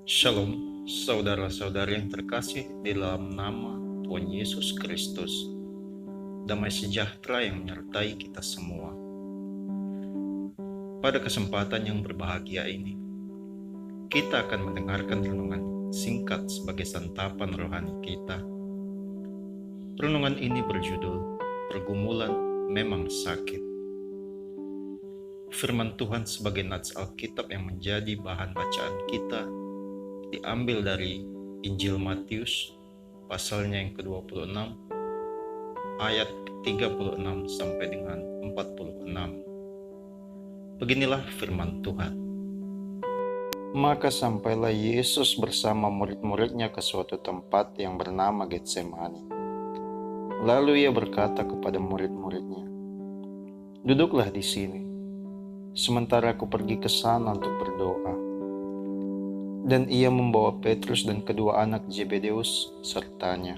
Shalom, saudara-saudari yang terkasih di dalam nama Tuhan Yesus Kristus. Damai sejahtera yang menyertai kita semua. Pada kesempatan yang berbahagia ini, kita akan mendengarkan renungan singkat sebagai santapan rohani kita. Renungan ini berjudul Pergumulan Memang Sakit. Firman Tuhan sebagai nats Alkitab yang menjadi bahan bacaan kita diambil dari Injil Matius pasalnya yang ke-26 ayat 36 sampai dengan 46. Beginilah firman Tuhan. Maka sampailah Yesus bersama murid-muridnya ke suatu tempat yang bernama Getsemani. Lalu ia berkata kepada murid-muridnya, "Duduklah di sini, sementara aku pergi ke sana untuk berdoa." Dan ia membawa Petrus dan kedua anak Zebedeus sertanya.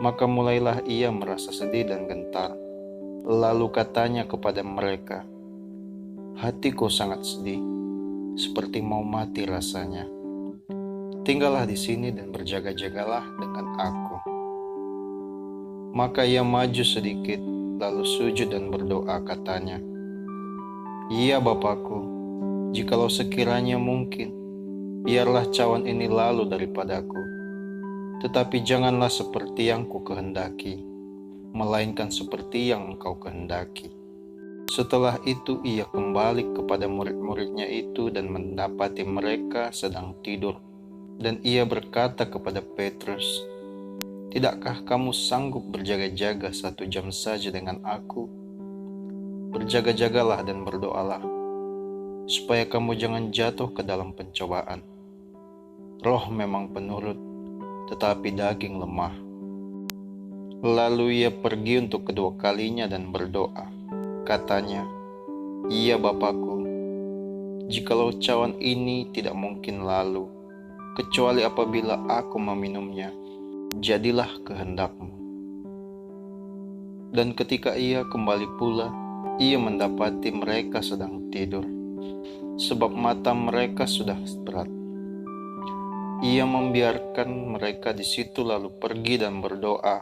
Maka mulailah ia merasa sedih dan gentar. Lalu katanya kepada mereka, "Hatiku sangat sedih, seperti mau mati rasanya. Tinggallah di sini dan berjaga-jagalah dengan aku." Maka ia maju sedikit, lalu sujud dan berdoa katanya, "Ya Bapakku, jikalau sekiranya mungkin, biarlah cawan ini lalu daripadaku, tetapi janganlah seperti yang ku kehendaki, melainkan seperti yang Engkau kehendaki." Setelah itu ia kembali kepada murid-muridnya itu dan mendapati mereka sedang tidur. Dan ia berkata kepada Petrus, "Tidakkah kamu sanggup berjaga-jaga 1 jam saja dengan aku? Berjaga-jagalah dan berdoalah, supaya kamu jangan jatuh ke dalam pencobaan. Roh memang penurut, tetapi daging lemah." Lalu ia pergi untuk kedua kalinya dan berdoa. Katanya, "Ya Bapakku, jikalau cawan ini tidak mungkin lalu, kecuali apabila aku meminumnya, jadilah kehendak-Mu." Dan ketika ia kembali pula, ia mendapati mereka sedang tidur, sebab mata mereka sudah berat. Ia membiarkan mereka di situ lalu pergi dan berdoa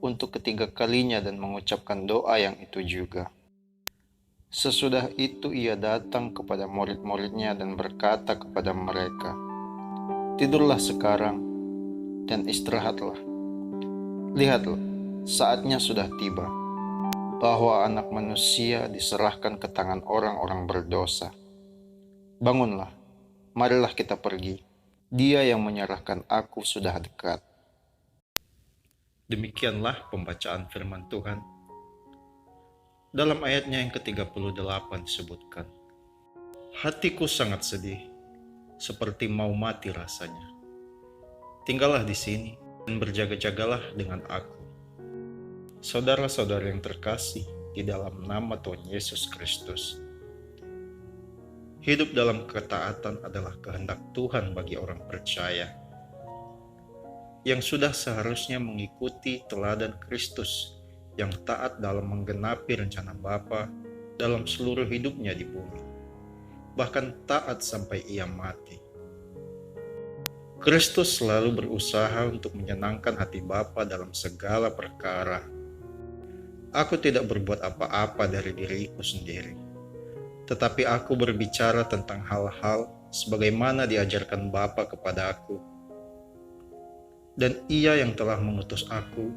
untuk ketiga kalinya dan mengucapkan doa yang itu juga. Sesudah itu ia datang kepada murid-muridnya dan berkata kepada mereka, "Tidurlah sekarang dan istirahatlah. Lihatlah, saatnya sudah tiba, bahwa Anak Manusia diserahkan ke tangan orang-orang berdosa. Bangunlah, marilah kita pergi. Dia yang menyerahkan aku sudah dekat." Demikianlah pembacaan firman Tuhan. Dalam ayatnya yang ke-38 disebutkan, "Hatiku sangat sedih, seperti mau mati rasanya. Tinggallah di sini dan berjaga-jagalah dengan aku." Saudara-saudara yang terkasih di dalam nama Tuhan Yesus Kristus, hidup dalam ketaatan adalah kehendak Tuhan bagi orang percaya yang sudah seharusnya mengikuti teladan Kristus yang taat dalam menggenapi rencana Bapa dalam seluruh hidupnya di bumi, bahkan taat sampai ia mati. Kristus selalu berusaha untuk menyenangkan hati Bapa dalam segala perkara. "Aku tidak berbuat apa-apa dari diriku sendiri, tetapi aku berbicara tentang hal-hal sebagaimana diajarkan Bapa kepada aku. Dan Ia yang telah mengutus aku,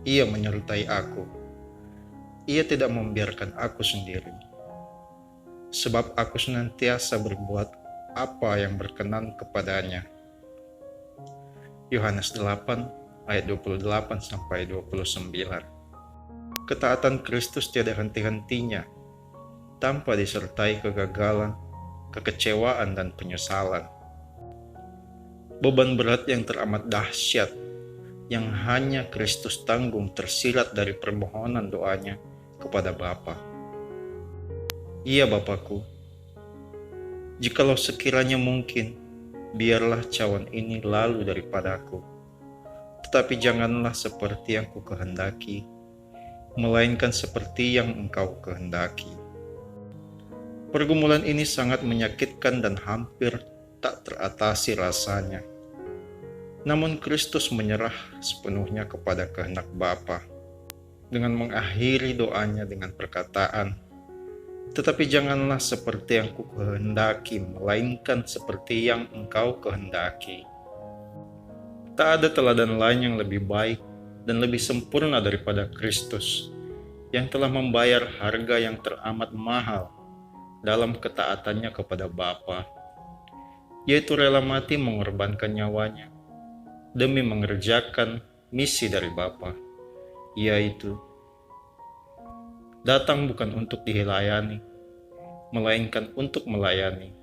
Ia menyertai aku. Ia tidak membiarkan aku sendiri, sebab aku senantiasa berbuat apa yang berkenan kepadanya." Yohanes 8 ayat 28 sampai 29. Ketaatan Kristus tiada henti-hentinya, tanpa disertai kegagalan, kekecewaan, dan penyesalan. Beban berat yang teramat dahsyat yang hanya Kristus tanggung tersirat dari permohonan doanya kepada Bapa. "Ya Bapakku, jikalau sekiranya mungkin, biarlah cawan ini lalu daripadaku, tetapi janganlah seperti yang kukehendaki, melainkan seperti yang Engkau kehendaki." Pergumulan ini sangat menyakitkan dan hampir tak teratasi rasanya. Namun Kristus menyerah sepenuhnya kepada kehendak Bapa dengan mengakhiri doanya dengan perkataan, "Tetapi janganlah seperti yang kukehendaki, melainkan seperti yang Engkau kehendaki." Tak ada teladan lain yang lebih baik dan lebih sempurna daripada Kristus, yang telah membayar harga yang teramat mahal dalam ketaatannya kepada Bapa, yaitu rela mati mengorbankan nyawanya demi mengerjakan misi dari Bapa, yaitu datang bukan untuk dilayani, melainkan untuk melayani,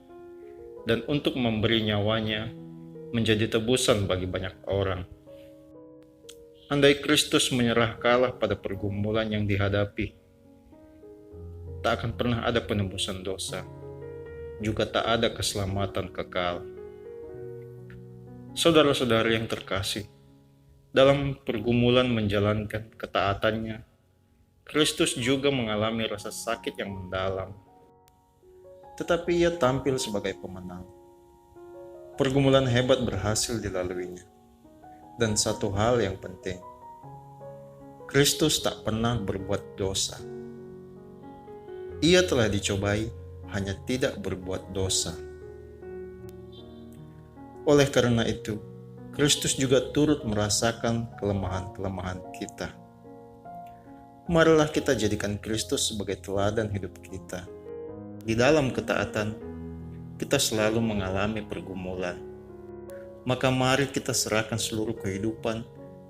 dan untuk memberi nyawanya menjadi tebusan bagi banyak orang. Andai Kristus menyerah kalah pada pergumulan yang dihadapi, tak akan pernah ada penebusan dosa, juga tak ada keselamatan kekal. Saudara-saudari yang terkasih, dalam pergumulan menjalankan ketaatannya, Kristus juga mengalami rasa sakit yang mendalam. Tetapi ia tampil sebagai pemenang. Pergumulan hebat berhasil dilaluinya. Dan satu hal yang penting, Kristus tak pernah berbuat dosa. Ia telah dicobai, hanya tidak berbuat dosa. Oleh karena itu, Kristus juga turut merasakan kelemahan-kelemahan kita. Marilah kita jadikan Kristus sebagai teladan hidup kita. Di dalam ketaatan, kita selalu mengalami pergumulan. Maka mari kita serahkan seluruh kehidupan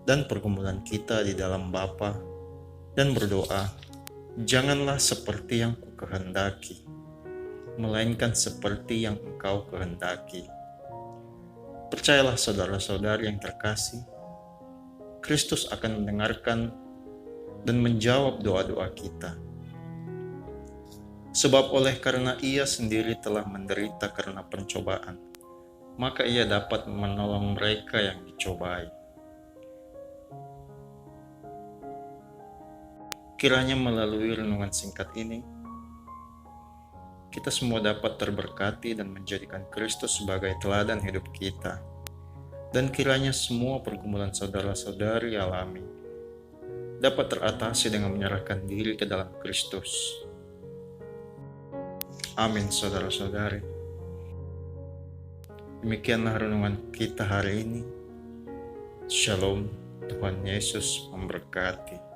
dan pergumulan kita di dalam Bapa dan berdoa, "Janganlah seperti yang kukehendaki, melainkan seperti yang Engkau kehendaki." Percayalah saudara-saudari yang terkasih, Kristus akan mendengarkan dan menjawab doa-doa kita. Sebab oleh karena Ia sendiri telah menderita karena pencobaan, maka Ia dapat menolong mereka yang dicobai. Kiranya melalui renungan singkat ini, kita semua dapat terberkati dan menjadikan Kristus sebagai teladan hidup kita. Dan kiranya semua pergumulan saudara-saudari alami dapat teratasi dengan menyerahkan diri ke dalam Kristus. Amin, saudara-saudari. Demikianlah renungan kita hari ini. Shalom, Tuhan Yesus memberkati.